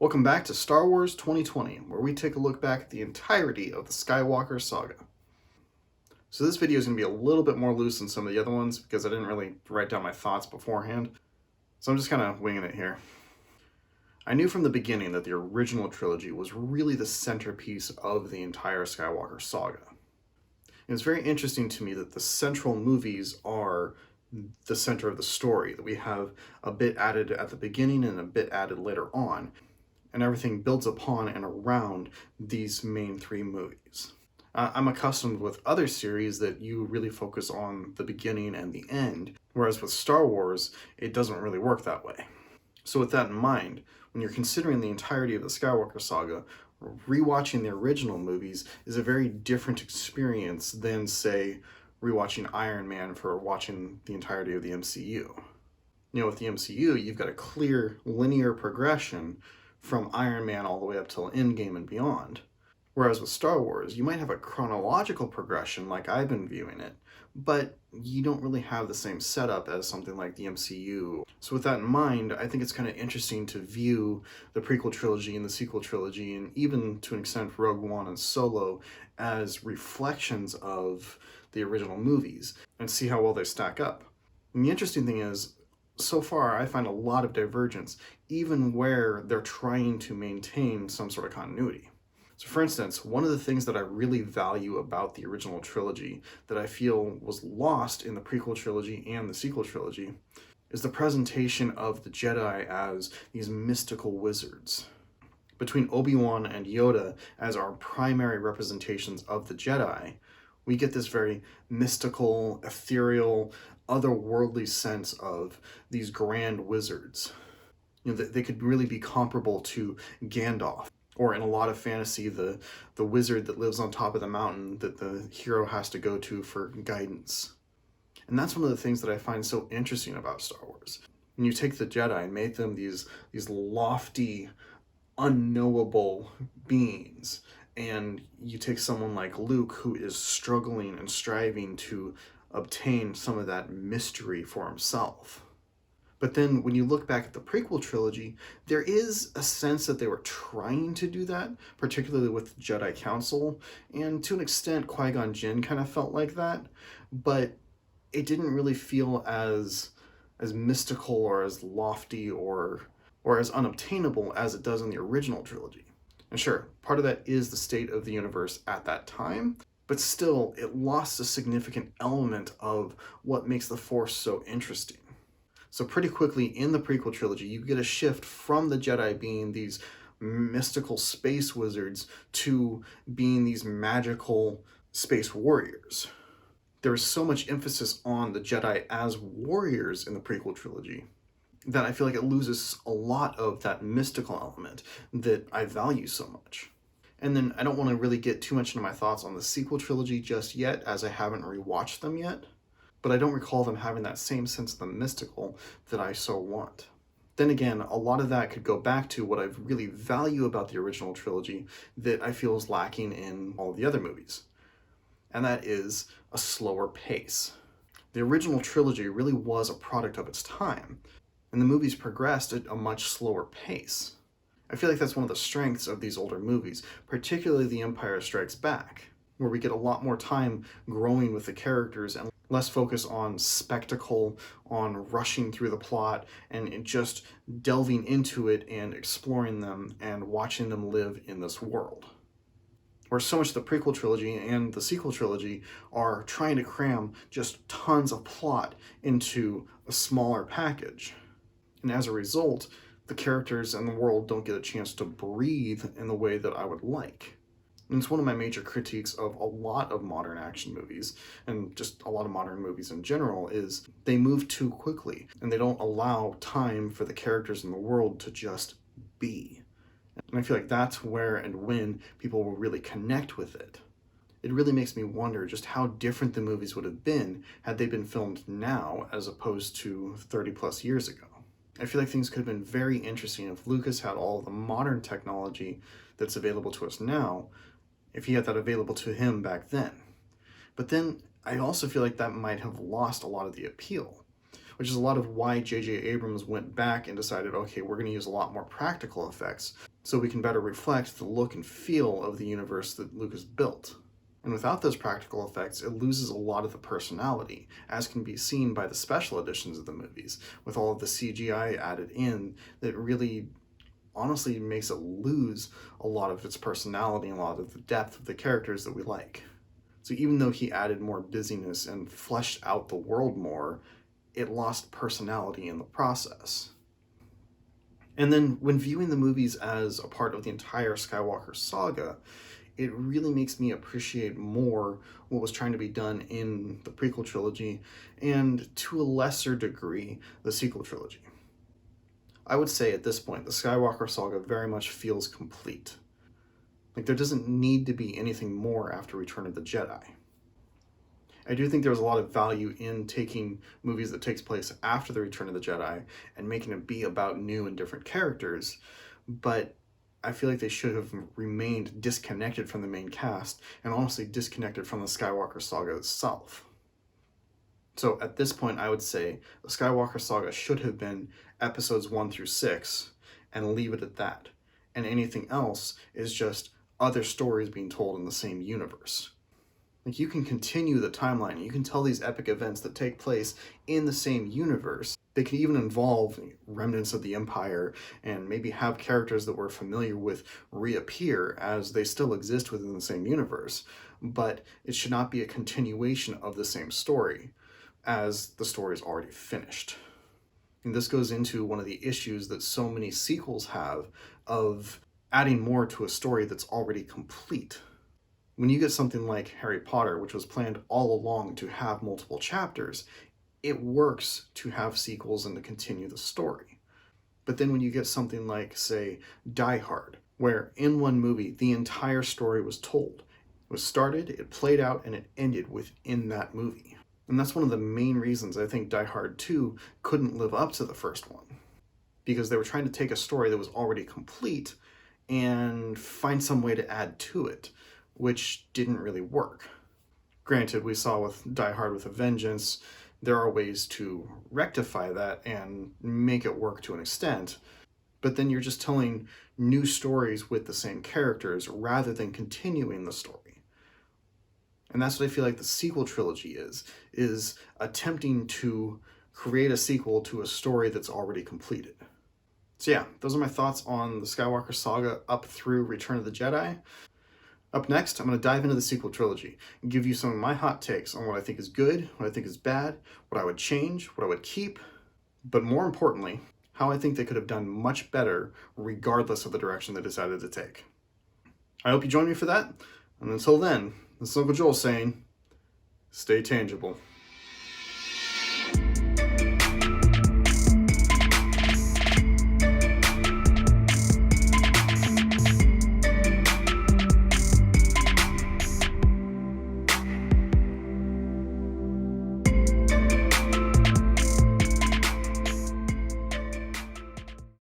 Welcome back to Star Wars 2020, where we take a look back at the entirety of the Skywalker Saga. So this video is going to be a little bit more loose than some of the other ones because I didn't really write down my thoughts beforehand, so I'm just kind of winging it here. I knew from the beginning that the original trilogy was really the centerpiece of the entire Skywalker Saga. And it's very interesting to me that the central movies are the center of the story, that we have a bit added at the beginning and a bit added later on, and everything builds upon and around these main three movies. I'm accustomed with other series that you really focus on the beginning and the end, whereas with Star Wars, it doesn't really work that way. So with that in mind, when you're considering the entirety of the Skywalker Saga, rewatching the original movies is a very different experience than, say, rewatching Iron Man for watching the entirety of the MCU. With the MCU, you've got a clear linear progression from Iron Man all the way up till Endgame and beyond. Whereas with Star Wars, you might have a chronological progression like I've been viewing it, but you don't really have the same setup as something like the MCU. So with that in mind, I think it's kind of interesting to view the prequel trilogy and the sequel trilogy, and even to an extent Rogue One and Solo, as reflections of the original movies, and see how well they stack up. And the interesting thing is, so far I find a lot of divergence, even where they're trying to maintain some sort of continuity. So for instance, one of the things that I really value about the original trilogy that I feel was lost in the prequel trilogy and the sequel trilogy is the presentation of the Jedi as these mystical wizards. Between Obi-Wan and Yoda as our primary representations of the Jedi, we get this very mystical, ethereal, otherworldly sense of these grand wizards. They could really be comparable to Gandalf, or in a lot of fantasy, the wizard that lives on top of the mountain that the hero has to go to for guidance. And that's one of the things that I find so interesting about Star Wars. When you take the Jedi and make them these lofty, unknowable beings, and you take someone like Luke who is struggling and striving to obtain some of that mystery for himself. But then when you look back at the prequel trilogy, there is a sense that they were trying to do that, particularly with the Jedi Council, and to an extent Qui-Gon Jinn kind of felt like that, but it didn't really feel as mystical or as lofty or as unobtainable as it does in the original trilogy. And sure, part of that is the state of the universe at that time, but still, it lost a significant element of what makes the Force so interesting. So pretty quickly in the prequel trilogy, you get a shift from the Jedi being these mystical space wizards to being these magical space warriors. There is so much emphasis on the Jedi as warriors in the prequel trilogy that I feel like it loses a lot of that mystical element that I value so much. And then I don't want to really get too much into my thoughts on the sequel trilogy just yet, as I haven't rewatched them yet, but I don't recall them having that same sense of the mystical that I so want. Then again, a lot of that could go back to what I really value about the original trilogy that I feel is lacking in all of the other movies, and that is a slower pace. The original trilogy really was a product of its time, and the movies progressed at a much slower pace. I feel like that's one of the strengths of these older movies, particularly The Empire Strikes Back, where we get a lot more time growing with the characters and less focus on spectacle, on rushing through the plot, and just delving into it and exploring them and watching them live in this world. Where so much of the prequel trilogy and the sequel trilogy are trying to cram just tons of plot into a smaller package. And as a result, the characters and the world don't get a chance to breathe in the way that I would like. And it's one of my major critiques of a lot of modern action movies, and just a lot of modern movies in general, is they move too quickly, and they don't allow time for the characters in the world to just be. And I feel like that's where and when people will really connect with it. It really makes me wonder just how different the movies would have been had they been filmed now as opposed to 30 plus years ago. I feel like things could have been very interesting if Lucas had all of the modern technology that's available to us now, if he had that available to him back then. But then I also feel like that might have lost a lot of the appeal, which is a lot of why J.J. Abrams went back and decided, okay, we're going to use a lot more practical effects so we can better reflect the look and feel of the universe that Lucas built. And without those practical effects, it loses a lot of the personality, as can be seen by the special editions of the movies, with all of the CGI added in that really honestly makes it lose a lot of its personality and a lot of the depth of the characters that we like. So even though he added more busyness and fleshed out the world more, it lost personality in the process. And then when viewing the movies as a part of the entire Skywalker saga, it really makes me appreciate more what was trying to be done in the prequel trilogy, and to a lesser degree, the sequel trilogy. I would say at this point, the Skywalker saga very much feels complete. Like, there doesn't need to be anything more after Return of the Jedi. I do think there's a lot of value in taking movies that takes place after the Return of the Jedi and making it be about new and different characters, but I feel like they should have remained disconnected from the main cast and honestly disconnected from the Skywalker saga itself. So at this point, I would say the Skywalker saga should have been episodes 1 through 6 and leave it at that. And anything else is just other stories being told in the same universe. Like, you can continue the timeline, you can tell these epic events that take place in the same universe. They can even involve remnants of the Empire and maybe have characters that we're familiar with reappear as they still exist within the same universe. But it should not be a continuation of the same story, as the story is already finished. And this goes into one of the issues that so many sequels have of adding more to a story that's already complete. When you get something like Harry Potter, which was planned all along to have multiple chapters, it works to have sequels and to continue the story. But then when you get something like, say, Die Hard, where in one movie the entire story was told, it was started, it played out, and it ended within that movie. And that's one of the main reasons I think Die Hard 2 couldn't live up to the first one. Because they were trying to take a story that was already complete and find some way to add to it, which didn't really work. Granted, we saw with Die Hard with a Vengeance, there are ways to rectify that and make it work to an extent, but then you're just telling new stories with the same characters rather than continuing the story. And that's what I feel like the sequel trilogy is attempting to create a sequel to a story that's already completed. So yeah, those are my thoughts on the Skywalker saga up through Return of the Jedi. Up next, I'm going to dive into the sequel trilogy and give you some of my hot takes on what I think is good, what I think is bad, what I would change, what I would keep, but more importantly, how I think they could have done much better regardless of the direction they decided to take. I hope you join me for that, and until then, this is Uncle Joel saying, stay tangible.